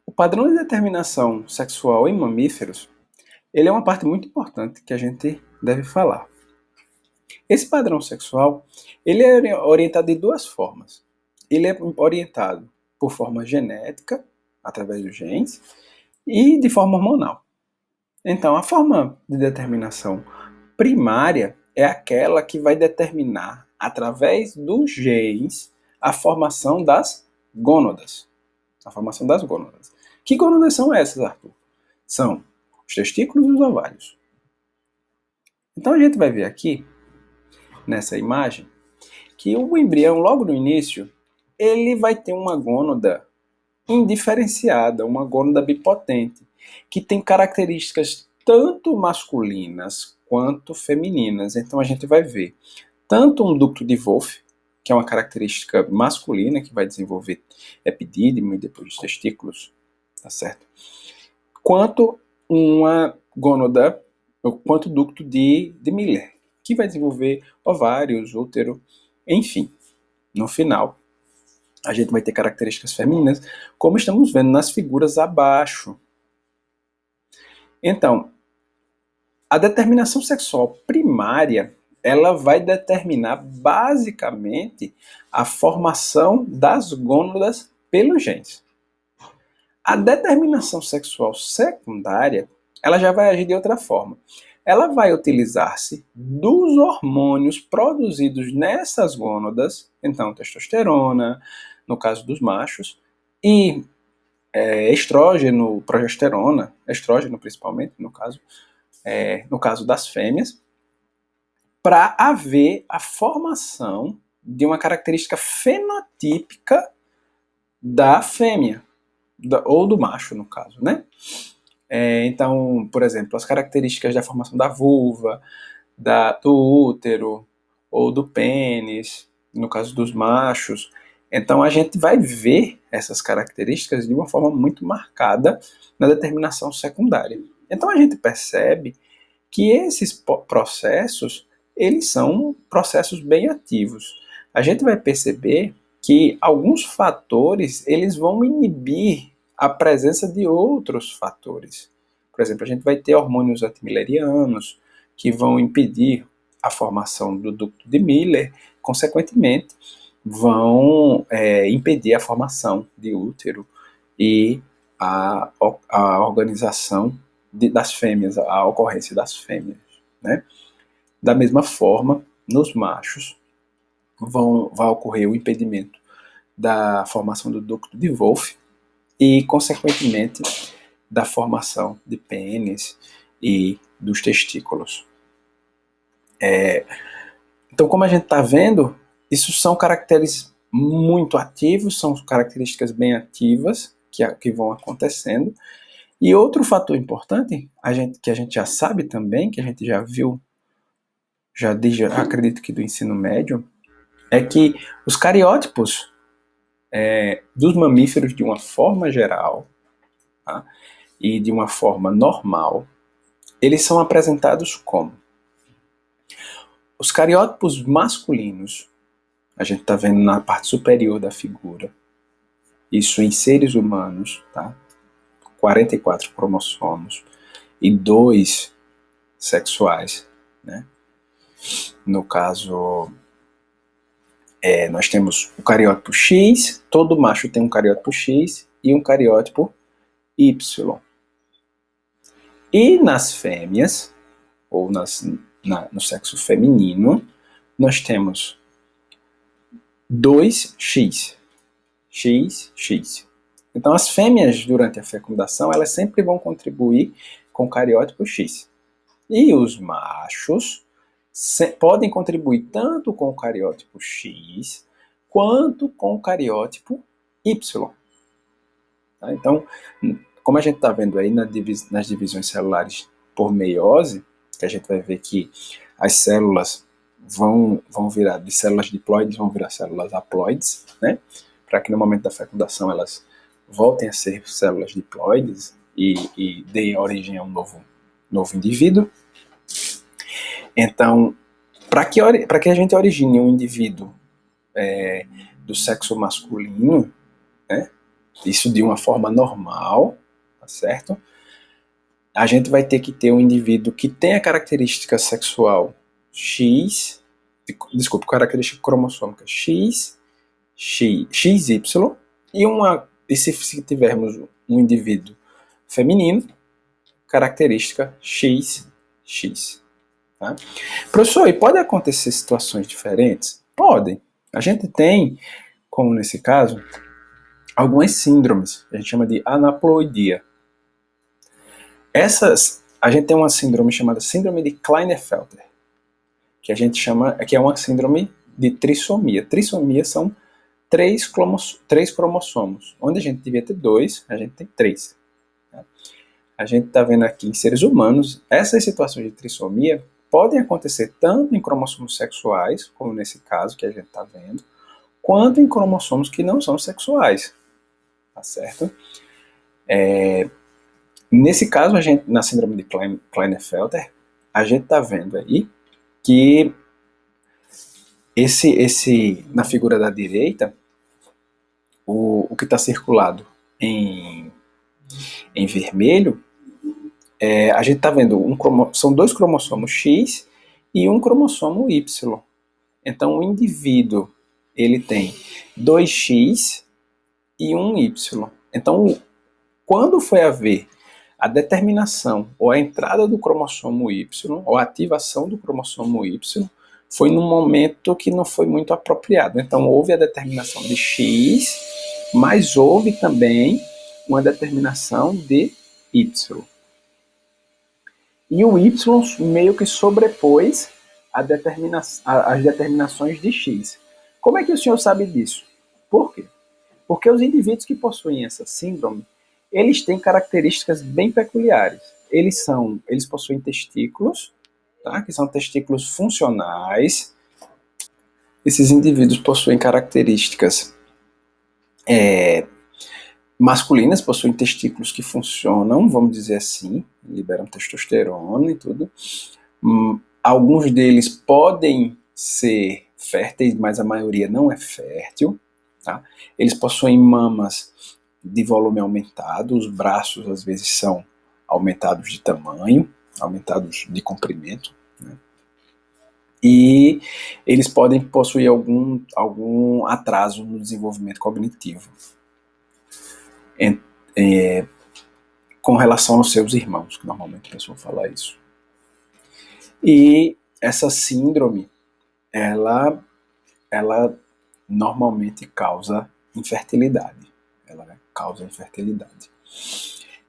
O padrão de determinação sexual em mamíferos, ele é uma parte muito importante que a gente deve falar. Esse padrão sexual, ele é orientado de duas formas. Ele é orientado por forma genética, através dos genes, e de forma hormonal. Então, a forma de determinação primária é aquela que vai determinar, através dos genes, a formação das gônadas. A formação das gônadas. Que gônadas são essas, Arthur? São os testículos e os ovários. Então a gente vai ver aqui, nessa imagem, que o embrião, logo no início, ele vai ter uma gônada indiferenciada, uma gônada bipotente, que tem características tanto masculinas quanto femininas. Então a gente vai ver tanto um ducto de Wolff, que é uma característica masculina, que vai desenvolver epidídimo e depois os testículos, tá certo? Quanto uma gônada, quanto ducto de Miller, que vai desenvolver ovários, útero, enfim. No final, a gente vai ter características femininas, como estamos vendo nas figuras abaixo. Então, a determinação sexual primária, ela vai determinar basicamente a formação das gônadas pelos genes. A determinação sexual secundária, ela já vai agir de outra forma. Ela vai utilizar-se dos hormônios produzidos nessas gônadas, então testosterona, no caso dos machos, e estrógeno, progesterona, estrógeno principalmente, no caso das fêmeas, para haver a formação de uma característica fenotípica da fêmea, ou do macho, no caso, né? Então, por exemplo, as características da formação da vulva, do útero ou do pênis, no caso dos machos. Então, a gente vai ver essas características de uma forma muito marcada na determinação secundária. Então, a gente percebe que esses processos, eles são processos bem ativos. A gente vai perceber que alguns fatores, eles vão inibir a presença de outros fatores. Por exemplo, a gente vai ter hormônios antimillerianos que vão impedir a formação do ducto de Miller, consequentemente, vão impedir a formação de útero e a organização das fêmeas, a ocorrência das fêmeas. Né? Da mesma forma, nos machos, vai ocorrer o impedimento da formação do ducto de Wolff e, consequentemente, da formação de pênis e dos testículos. Então, como a gente está vendo, isso são caracteres muito ativos, são características bem ativas que vão acontecendo. E outro fator importante, que a gente já sabe também, que a gente já viu, acredito que do ensino médio, é que os cariótipos dos mamíferos, de uma forma geral, tá, e de uma forma normal, eles são apresentados como os cariótipos masculinos. A gente está vendo na parte superior da figura, isso em seres humanos, tá? 44 cromossomos e 2 sexuais, né? No caso, nós temos o cariótipo X, todo macho tem um cariótipo X e um cariótipo Y. E nas fêmeas, ou no sexo feminino, nós temos 2X. XX. Então, as fêmeas, durante a fecundação, elas sempre vão contribuir com o cariótipo X. E os machos podem contribuir tanto com o cariótipo X quanto com o cariótipo Y. Tá? Então, como a gente está vendo aí nas divisões celulares por meiose, que a gente vai ver que as células vão virar de células diploides, vão virar células haploides, né? Para que no momento da fecundação elas voltem a ser células diploides e deem origem a um novo indivíduo. Então, para que a gente origine um indivíduo do sexo masculino, né, Isso de uma forma normal, tá certo? A gente vai ter que ter um indivíduo que tem a característica sexual X, desculpa, característica cromossômica XY, e se tivermos um indivíduo feminino, característica XX. Tá? Professor, e pode acontecer situações diferentes? Podem. A gente tem, como nesse caso, algumas síndromes, a gente chama de anaploidia. A gente tem uma síndrome chamada síndrome de Klinefelter, que a gente chama, que é uma síndrome de trissomia. Trissomia são três cromossomos. Onde a gente devia ter 2, a gente tem 3. A gente está vendo aqui em seres humanos, essas situações de trissomia podem acontecer tanto em cromossomos sexuais, como nesse caso que a gente está vendo, quanto em cromossomos que não são sexuais. Tá certo? Nesse caso, a gente, na síndrome de Klinefelter, a gente está vendo aí que na figura da direita, o que está circulado em vermelho, a gente está vendo são 2 cromossomos X e um cromossomo Y. Então, o indivíduo ele tem 2X e um Y. Então, quando foi haver a determinação ou a entrada do cromossomo Y, ou a ativação do cromossomo Y, foi num momento que não foi muito apropriado. Então, houve a determinação de X, mas houve também uma determinação de Y. E o Y meio que sobrepôs as determinações de X. Como é que o senhor sabe disso? Por quê? Porque os indivíduos que possuem essa síndrome, eles têm características bem peculiares. Eles possuem testículos, tá? Que são testículos funcionais. Esses indivíduos possuem características masculinas, possuem testículos que funcionam, vamos dizer assim, liberam testosterona e tudo. Alguns deles podem ser férteis, mas a maioria não é fértil. Tá? Eles possuem mamas de volume aumentado, os braços às vezes são aumentados de tamanho, aumentados de comprimento, né? E eles podem possuir algum atraso no desenvolvimento cognitivo com relação aos seus irmãos, que normalmente a pessoa fala isso. E essa síndrome, ela normalmente causa infertilidade. Ela causa infertilidade.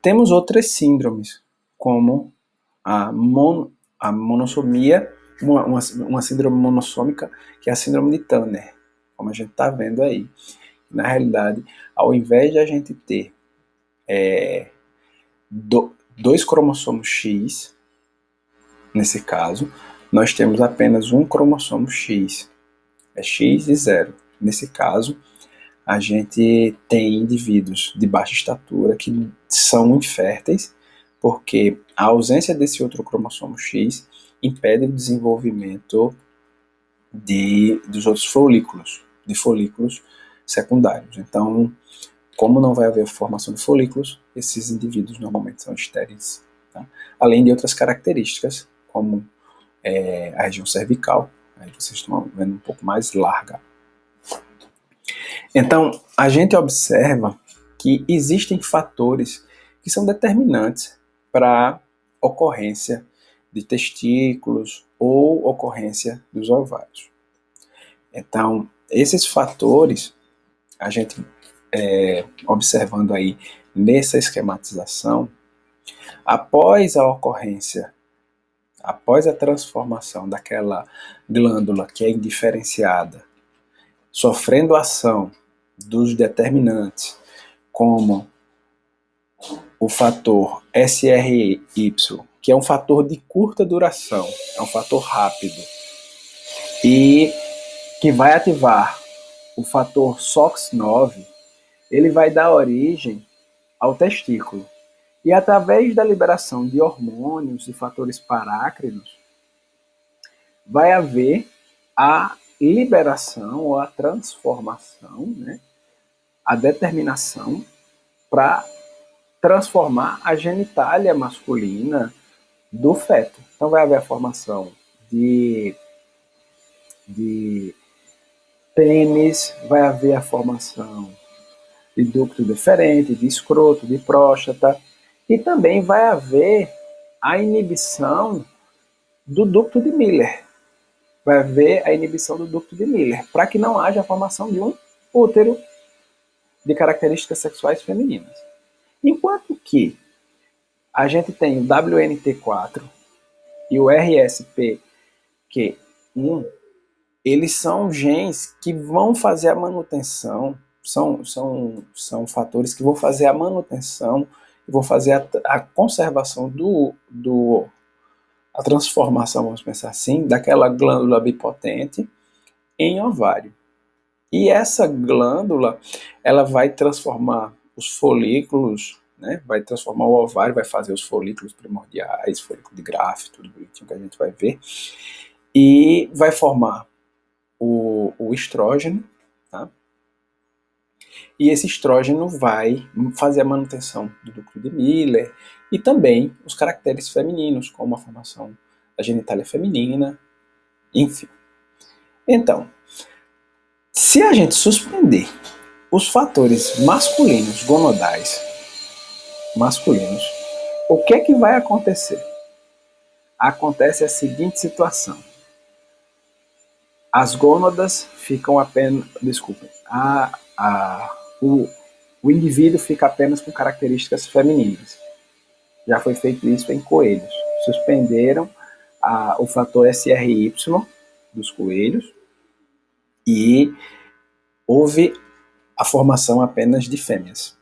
Temos outras síndromes, como a monossomia, uma síndrome monossômica, que é a síndrome de Turner, como a gente está vendo aí. Na realidade, ao invés de a gente ter 2 cromossomos X, nesse caso, nós temos apenas um cromossomo X. É X e 0. Nesse caso, a gente tem indivíduos de baixa estatura que são inférteis, porque a ausência desse outro cromossomo X impede o desenvolvimento dos outros folículos, de folículos secundários. Então, como não vai haver formação de folículos, esses indivíduos normalmente são estéreis. Tá? Além de outras características, como a região cervical, aí vocês estão vendo um pouco mais larga. Então, a gente observa que existem fatores que são determinantes para a ocorrência de testículos ou ocorrência dos ovários. Então, esses fatores, a gente observando aí nessa esquematização, após a ocorrência, após a transformação daquela glândula que é indiferenciada, sofrendo ação dos determinantes, como o fator SRY, que é um fator de curta duração, é um fator rápido, e que vai ativar o fator SOX9, ele vai dar origem ao testículo. E através da liberação de hormônios e fatores parácrinos, vai haver a liberação ou a transformação, né, a determinação para transformar a genitália masculina do feto. Então vai haver a formação de pênis, vai haver a formação de ducto deferente, de escroto, de próstata, e também vai haver a inibição do ducto de Miller. Vai haver a inibição do ducto de Miller, para que não haja a formação de um útero de características sexuais femininas. Enquanto que a gente tem o WNT4 e o RSPQ1, eles são genes que vão fazer a manutenção, são fatores que vão fazer a manutenção, vão fazer a conservação a transformação, vamos pensar assim, daquela glândula bipotente em ovário. E essa glândula, ela vai transformar os folículos, né? Vai transformar o ovário, vai fazer os folículos primordiais, folículo de Graafi, tudo bonitinho que a gente vai ver, e vai formar o estrógeno, tá? E esse estrógeno vai fazer a manutenção do ducto de Miller e também os caracteres femininos, como a formação da genitália feminina, enfim. Então, se a gente suspender os fatores masculinos, gonodais masculinos, o que é que vai acontecer? Acontece a seguinte situação. As gônadas ficam apenas... Desculpem. O indivíduo fica apenas com características femininas. Já foi feito isso em coelhos. Suspenderam o fator SRY dos coelhos e houve a formação apenas de fêmeas.